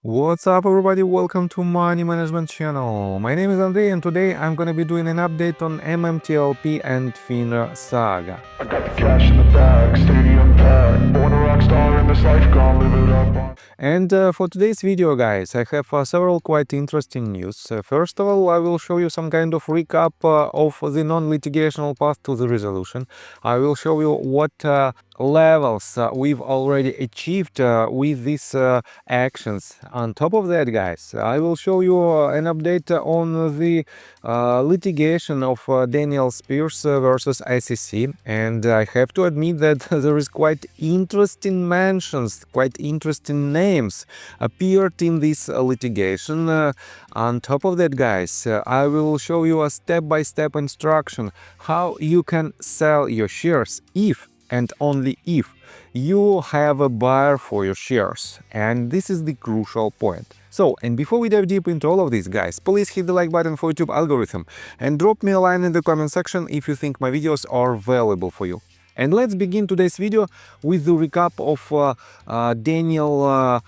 What's up everybody, welcome to Money Management channel. My name is Andrei and today I'm gonna be doing an update on MMTLP and FINRA saga. I got the cash in the bag, stadium packed. Born a rock star in this life, gonna live it up. And for today's video, guys, I have several quite interesting news. First of all, I will show you some kind of recap of the non-litigational path to the resolution. I will show you what levels we've already achieved with these actions. On top of that, guys, I will show you an update on the litigation of Daniel Spears versus SEC, and I have to admit that there is quite interesting mentions, quite interesting names appeared in this litigation. On top of that, guys, I will show you a step-by-step instruction how you can sell your shares if and only if you have a buyer for your shares, and this is the crucial point. So, and before we dive deep into all of this, guys, please hit the like button for YouTube algorithm and drop me a line in the comment section if you think my videos are valuable for you. And let's begin today's video with the recap of Daniel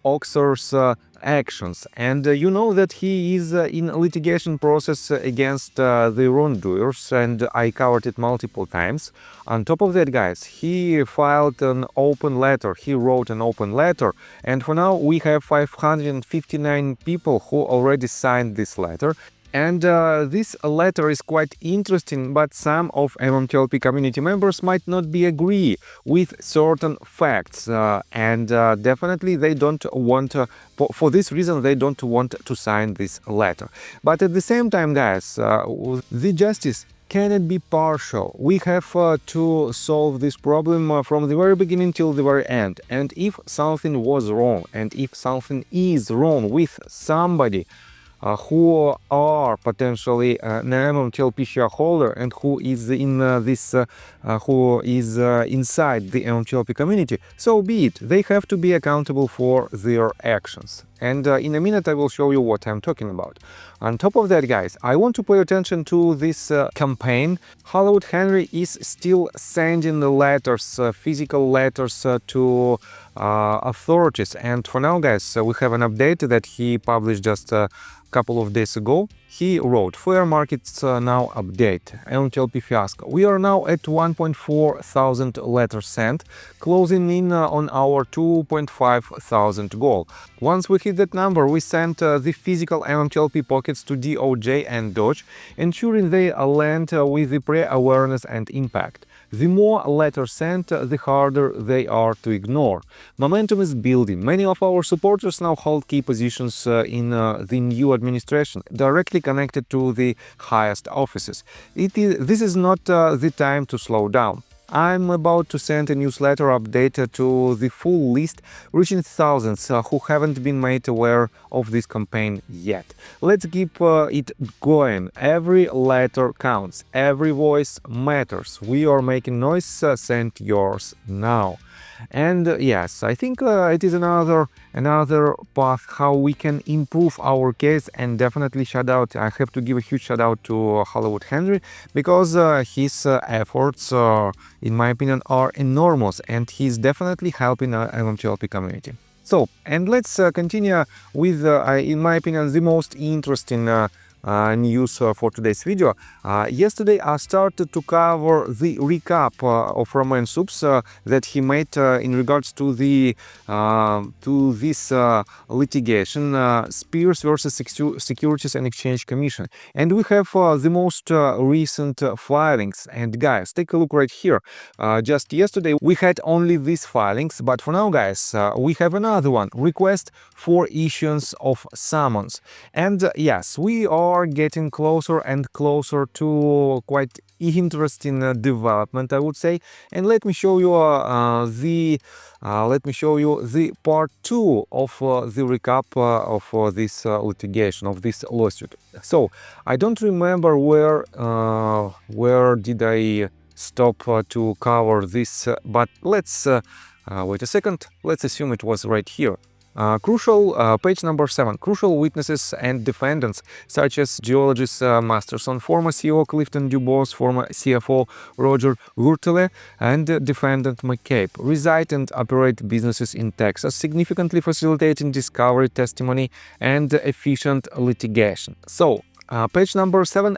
Oxer's actions. And you know that he is in a litigation process against the wrongdoers, and I covered it multiple times. On top of that, guys, he filed an open letter, he wrote an open letter, and for now we have 559 people who already signed this letter. And this letter is quite interesting, but some of MMTLP community members might not be agree with certain facts, and definitely they don't want for this reason they don't want to sign this letter. But at the same time, guys, the justice cannot be partial. We have to solve this problem from the very beginning till the very end. And if something was wrong, and if something is wrong with somebody who are potentially an MMTLP shareholder and who is in who is inside the MMTLP community, so be it. They have to be accountable for their actions. And in a minute I will show you what I'm talking about. On top of that, guys, I want to pay attention to this campaign. Hollywood Henry is still sending the letters, physical letters to authorities. And for now, guys, we have an update that he published just couple of days ago. He wrote, fair markets now update, MMTLP fiasco. We are now at 1.4 thousand letters sent, closing in on our 2.5 thousand goal. Once we hit that number, we sent the physical MMTLP pockets to DOJ and Dodge, ensuring they land with the pre-awareness and impact. The more letters sent, the harder they are to ignore. Momentum is building. Many of our supporters now hold key positions in the new administration, directly connected to the highest offices. This is not the time to slow down. I'm about to send a newsletter update to the full list, reaching thousands who haven't been made aware of this campaign yet. Let's keep it going. Every letter counts. Every voice matters. We are making noise. Send yours now. And yes, I think it is another path how we can improve our case, and definitely shout out. I have to give a huge shout out to Hollywood Henry, because his efforts, in my opinion, are enormous, and he's definitely helping MMTLP community. So, and let's continue with, in my opinion, the most interesting news for today's video. Yesterday I started to cover the recap of Romain Supes that he made in regards to the this litigation, Spears versus Securities and Exchange Commission, and we have the most recent filings. And guys, take a look right here. Just yesterday we had only these filings, but for now, guys, we have another one, request for issuance of summons. And yes, we are getting closer and closer to quite interesting development, I would say. And let me show you the part 2 of the recap of this litigation, of this lawsuit. So I don't remember where did I stop to cover this, but let's wait a second. Let's assume it was right here. Page number 7, crucial witnesses and defendants, such as geologist Masterson, former CEO Clifton Dubois, former CFO Roger Wurtele, and defendant McCabe, reside and operate businesses in Texas, significantly facilitating discovery, testimony, and efficient litigation. So, page number 7,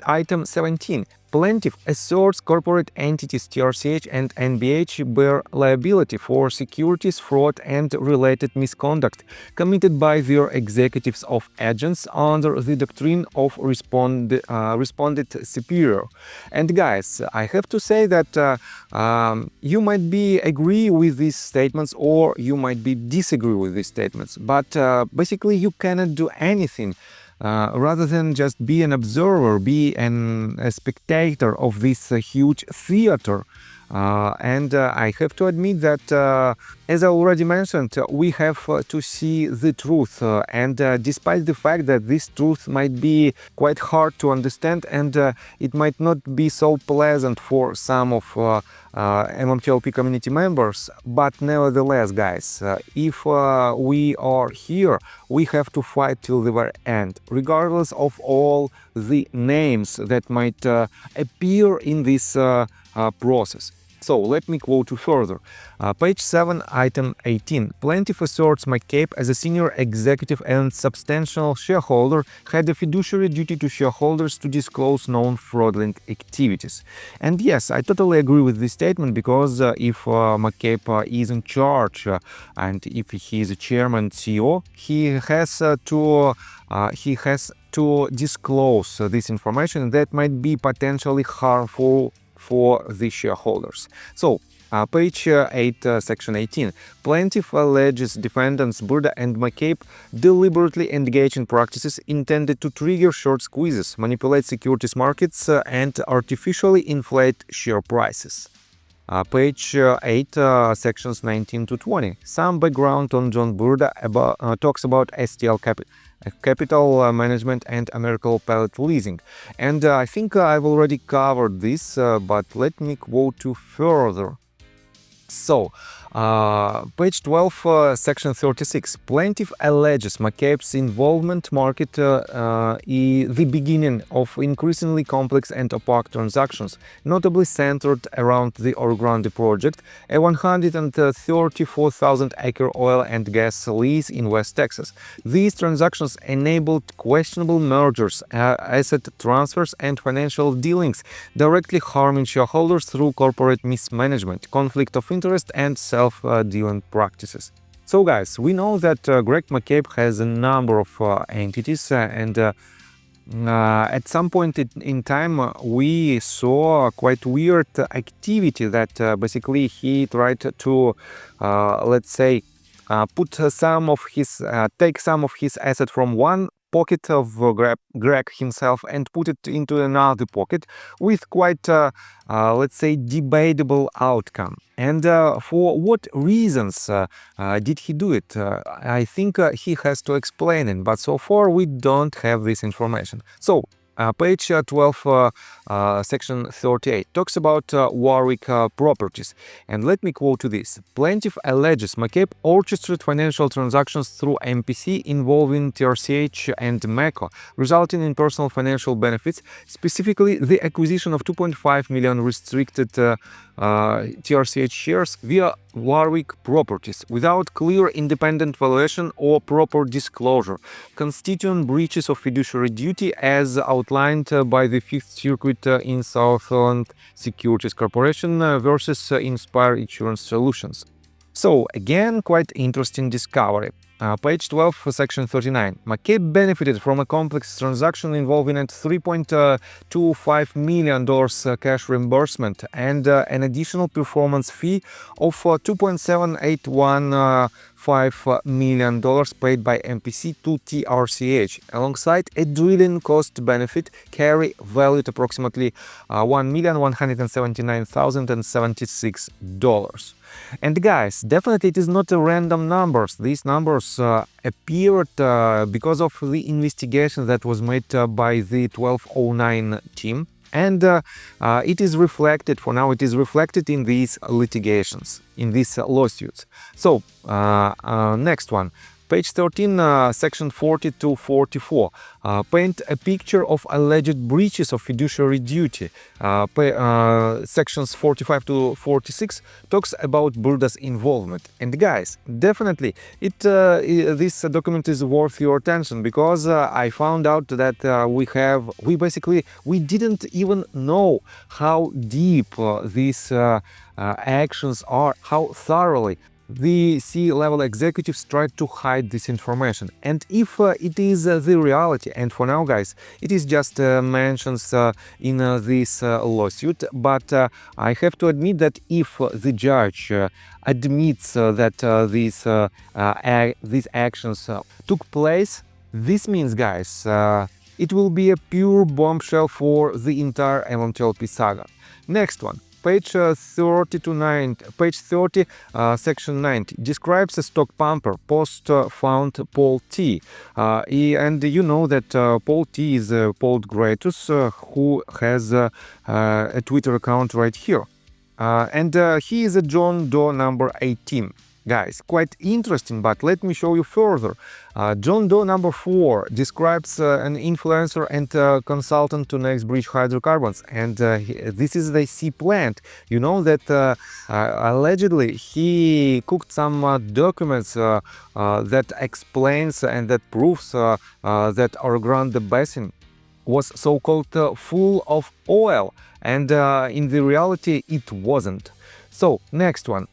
item 17. Plaintiff asserts corporate entities TRCH and NBH bear liability for securities fraud and related misconduct committed by their executives of agents under the doctrine of responded superior. And guys, I have to say that you might be agree with these statements or you might be disagree with these statements, but basically you cannot do anything rather than just be an observer, be a spectator of this huge theater. And I have to admit that, as I already mentioned, we have to see the truth. And despite the fact that this truth might be quite hard to understand and it might not be so pleasant for some of MMTLP community members, but nevertheless, guys, if we are here, we have to fight till the very end, regardless of all the names that might appear in this process. So let me quote you further. Page 7, item 18. Plaintiff asserts McCabe, as a senior executive and substantial shareholder, had a fiduciary duty to shareholders to disclose known fraudulent activities. And yes, I totally agree with this statement, because if McCabe is in charge and if he is a chairman CEO, he has to disclose this information that might be potentially harmful for the shareholders. So, page 8, section 18. Plaintiff alleges defendants Burda and McCabe deliberately engage in practices intended to trigger short squeezes, manipulate securities markets, and artificially inflate share prices. Page 8, sections 19 to 20. Some background on John Burda talks about STL capital management and American pellet leasing. And I think I've already covered this, but let me quote you further. So, page 12, section 36. Plaintiff alleges McCabe's involvement market the beginning of increasingly complex and opaque transactions, notably centered around the Orogrande project, a 134,000-acre oil and gas lease in West Texas. These transactions enabled questionable mergers, asset transfers, and financial dealings, directly harming shareholders through corporate mismanagement, conflict of interest, and self-dealing practices. So guys, we know that Greg McCabe has a number of entities, and at some point in time we saw quite weird activity that basically he tried to, let's say, take some of his asset from one pocket of Greg himself and put it into another pocket with quite, let's say, debatable outcome. And for what reasons did he do it? I think he has to explain it, but so far we don't have this information. So, page 12, section 38 talks about Warwick properties. And let me quote this. Plaintiff alleges McCabe orchestrated financial transactions through MPC involving TRCH and MECO, resulting in personal financial benefits, specifically the acquisition of 2.5 million restricted TRCH shares via Warwick properties without clear independent valuation or proper disclosure, constituting breaches of fiduciary duty as outlined by the Fifth Circuit in Southland Securities Corporation versus Inspire Insurance Solutions. So again, quite interesting discovery. Page 12, section 39. McCabe benefited from a complex transaction involving a $3.25 million cash reimbursement and an additional performance fee of $2.7815 million paid by MPC to TRCH, alongside a drilling cost benefit carry valued approximately $1,179,076. And guys, definitely it is not a random numbers. These numbers appeared because of the investigation that was made by the 1209 team. And it is reflected, for now, it is reflected in these litigations, in these lawsuits. So, next one. Page 13, section 40 to 44, paint a picture of alleged breaches of fiduciary duty. Sections 45 to 46 talks about Burda's involvement. And guys, definitely, this document is worth your attention, because I found out that we didn't even know how deep these actions are, how thoroughly the C-level executives tried to hide this information. And if it is the reality, and for now, guys, it is just mentions in this lawsuit, but I have to admit that if the judge admits that these actions took place, this means, guys, it will be a pure bombshell for the entire MMTLP saga. Next one. Page 30 to 90, page 30, section 90, describes a stock pumper post-found Paul T. And you know that Paul T is Paul Gratus, who has a Twitter account right here. And he is a John Doe number 18. Guys, quite interesting, but let me show you further. John Doe number 4 describes an influencer and consultant to Next Bridge Hydrocarbons, and this is the C plant. You know that allegedly he cooked some documents that explains and that proves that Orogrande Basin was so-called full of oil, and in the reality it wasn't. So, next one.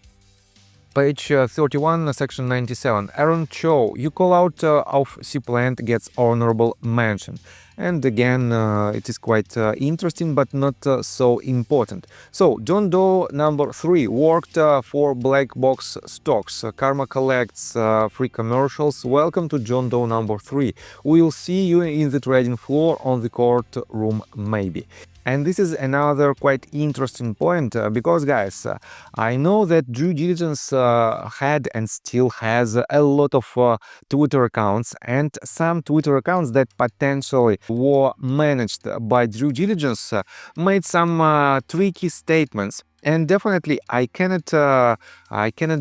Page 31, section 97. Aaron Cho, you call out of C-plant gets honorable mention. And again, it is quite interesting, but not so important. So, John Doe number 3 worked for black box stocks. Karma collects free commercials. Welcome to John Doe number 3. We'll see you in the trading floor on the courtroom, maybe. And this is another quite interesting point, because, guys, I know that due diligence had and still has a lot of Twitter accounts, and some Twitter accounts that potentially were managed by due diligence made some tricky statements. And definitely, I cannot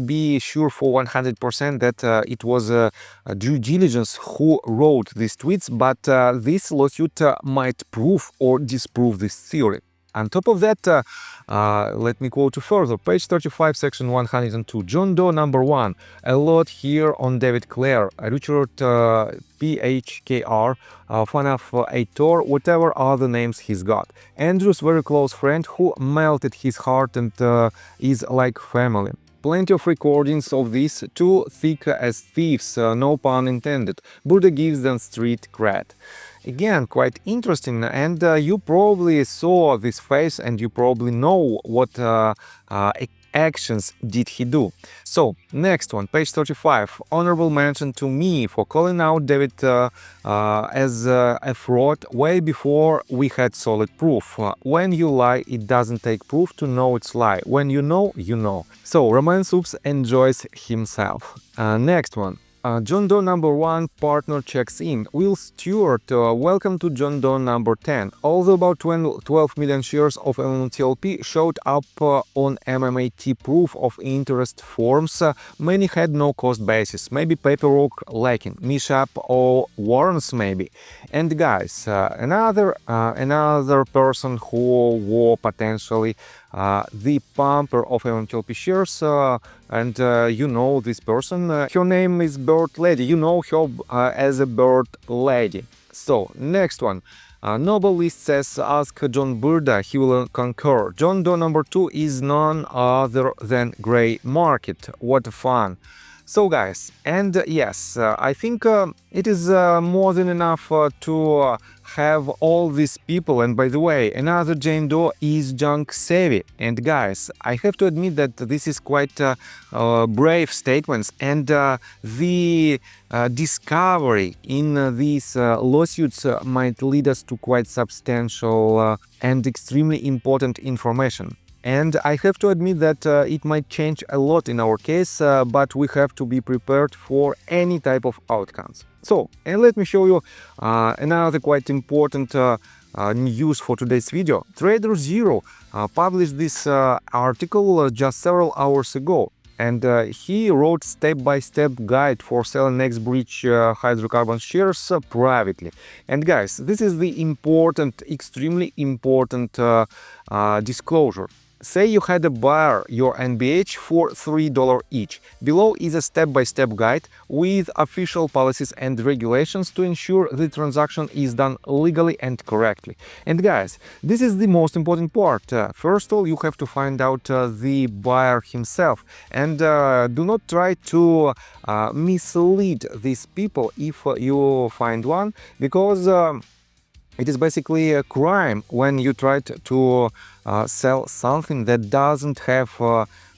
be sure for 100% that it was due diligence who wrote these tweets, but this lawsuit might prove or disprove this theory. On top of that, let me quote you further. Page 35, section 102. John Doe number 1. A lot here on David Clare, Richard PHKR, fan of Aitor, whatever other names he's got. Andrew's very close friend who melted his heart and is like family. Plenty of recordings of this, too thick as thieves, no pun intended. Buddha gives them street cred. Again, quite interesting, and you probably saw this face and you probably know what actions did he do. So, next one, page 35. Honorable mention to me for calling out David as a fraud way before we had solid proof. When you lie, it doesn't take proof to know it's lie. When you know, you know. So, Roman Soups enjoys himself. Next one. John Doe number 1 partner checks in. Will Stewart, welcome to John Doe number 10. Although about 12 million shares of MMTLP showed up on MMAT proof of interest forms, many had no cost basis, maybe paperwork lacking, mishap or warrants maybe. And guys, another person who were potentially the pumper of MMTLP shares, and you know this person, her name is Bird Lady, you know her as a Bird Lady. So, next one. Noble List says, ask John Burda, he will concur. John Doe number 2 is none other than Grey Market. What fun. So guys, and yes, I think it is more than enough to have all these people. And by the way, another Jane Doe is junk savvy. And guys, I have to admit that this is quite brave statements, and the discovery in these lawsuits might lead us to quite substantial and extremely important information. And I have to admit that it might change a lot in our case, but we have to be prepared for any type of outcomes. So, and let me show you another quite important news for today's video. Trader Zero published this article just several hours ago. And he wrote step-by-step guide for selling next bridge hydrocarbon shares privately. And guys, this is the important, extremely important disclosure. Say you had to buy your NBH for $3 each. Below is a step-by-step guide with official policies and regulations to ensure the transaction is done legally and correctly. And guys, this is the most important part. First of all, you have to find out the buyer himself. And do not try to mislead these people if you find one, because it is basically a crime when you try to sell something that doesn't have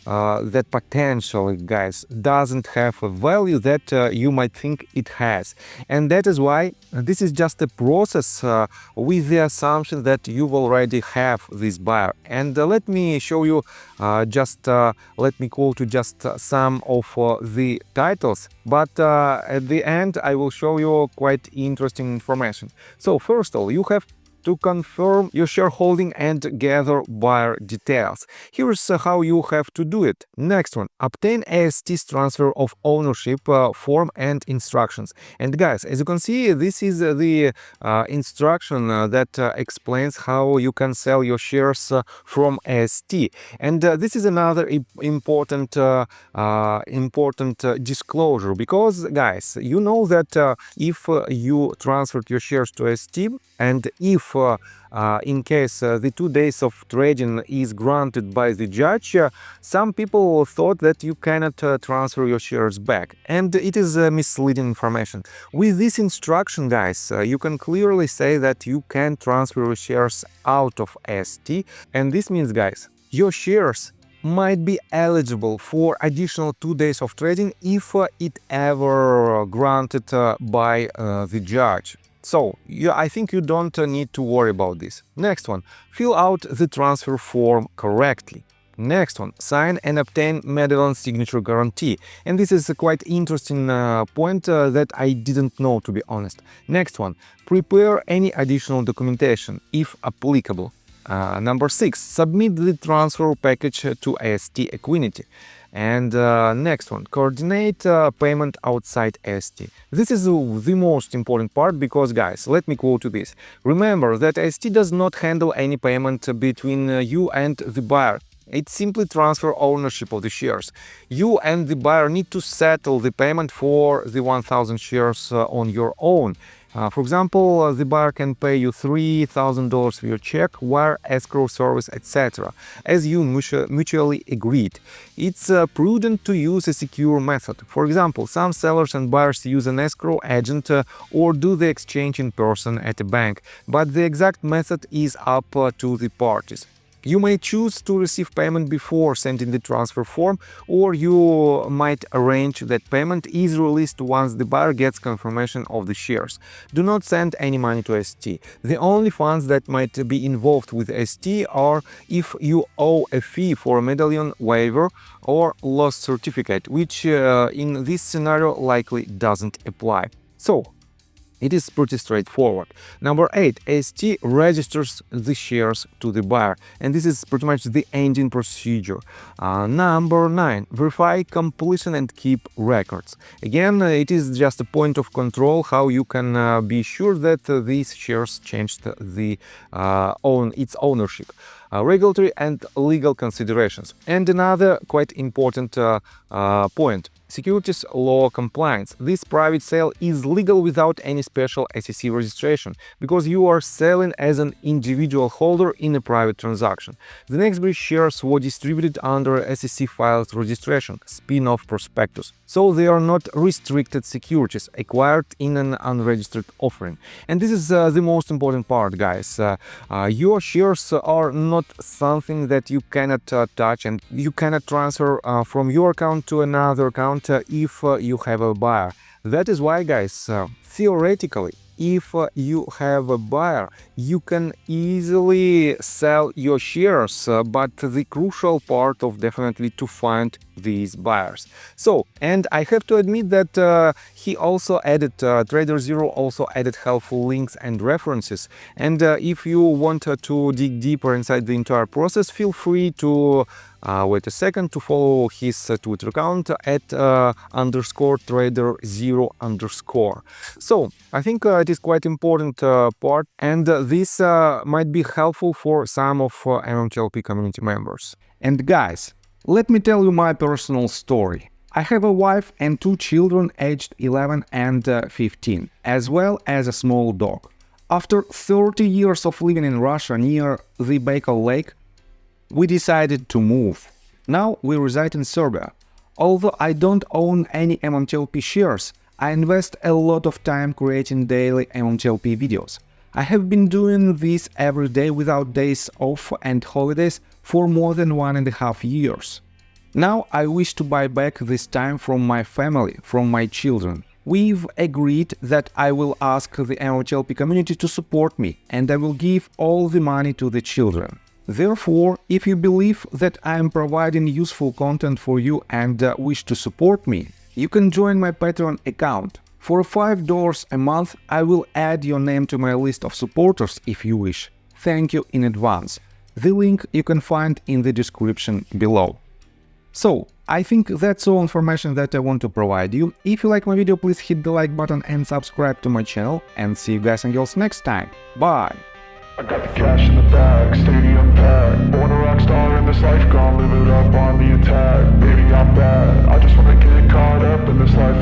that potential, guys, doesn't have a value that you might think it has. And that is why this is just a process with the assumption that you already have this buyer. And let me show you let me quote you just some of the titles, but at the end I will show you quite interesting information. So first of all, you have to confirm your shareholding and gather buyer details. Here's how you have to do it. Next one, obtain AST's transfer of ownership form and instructions. And guys, as you can see, this is the instruction that explains how you can sell your shares from AST. And this is another important disclosure, because guys, you know that if you transferred your shares to AST, and if in case the 2 days of trading is granted by the judge, some people thought that you cannot transfer your shares back, and it is misleading information. With this instruction, guys, you can clearly say that you can transfer your shares out of ST, and this means, guys, your shares might be eligible for additional 2 days of trading if it ever granted by the judge. So, I think you don't need to worry about this. Next one, fill out the transfer form correctly. Next one, sign and obtain Midland signature guarantee. And this is a quite interesting point that I didn't know, to be honest. Next one, prepare any additional documentation, if applicable. Number 6, submit the transfer package to AST Equinity. And next one, coordinate payment outside AST. This is the most important part, because guys, let me quote you this. Remember that AST does not handle any payment between you and the buyer. It simply transfers ownership of the shares. You and the buyer need to settle the payment for the 1,000 shares on your own. For example, the buyer can pay you $3,000 via check, wire, escrow service, etc., as you mutually agreed. It's prudent to use a secure method. For example, some sellers and buyers use an escrow agent or do the exchange in person at a bank, but the exact method is up to the parties. You may choose to receive payment before sending the transfer form, or you might arrange that payment is released once the buyer gets confirmation of the shares. Do not send any money to ST. The only funds that might be involved with ST are if you owe a fee for a medallion waiver or loss certificate, which in this scenario likely doesn't apply. So, it is pretty straightforward. Number 8, AST registers the shares to the buyer, and this is pretty much the ending procedure. Number 9, verify completion and keep records. Again, it is just a point of control how you can be sure that these shares changed its ownership. Regulatory and legal considerations. And another quite important point. Securities law compliance. This private sale is legal without any special SEC registration, because you are selling as an individual holder in a private transaction. The next bridge shares were distributed under SEC filed registration, spin-off prospectus, so they are not restricted securities acquired in an unregistered offering. And this is the most important part, guys. Your shares are not something that you cannot touch, and you cannot transfer from your account to another account if you have a buyer. That is why, guys, theoretically, if you have a buyer, you can easily sell your shares, but the crucial part of definitely to find these buyers. So, and I have to admit that he also added, Trader Zero also added helpful links and references. And if you want to dig deeper inside the entire process, feel free to wait a second to follow his Twitter account at _trader0_. So I think it is quite important part, and this might be helpful for some of MMTLP community members. And guys, let me tell you my personal story. I have a wife and 2 children aged 11 and 15, as well as a small dog. After 30 years of living in Russia near the Baikal Lake, we decided to move. Now we reside in Serbia. Although I don't own any MMTLP shares, I invest a lot of time creating daily MMTLP videos. I have been doing this every day without days off and holidays for more than 1.5 years. Now I wish to buy back this time from my family, from my children. We've agreed that I will ask the MMTLP community to support me, and I will give all the money to the children. Therefore, if you believe that I am providing useful content for you and wish to support me, you can join my Patreon account. For $5 a month, I will add your name to my list of supporters if you wish. Thank you in advance. The link you can find in the description below. So, I think that's all information that I want to provide you. If you like my video, please hit the like button and subscribe to my channel, and see you guys and girls next time. Bye! I got the cash in the bag, stadium packed. Born a rock star in this life, gone live it up on the attack. Baby, I'm bad, I just wanna get caught up in this life.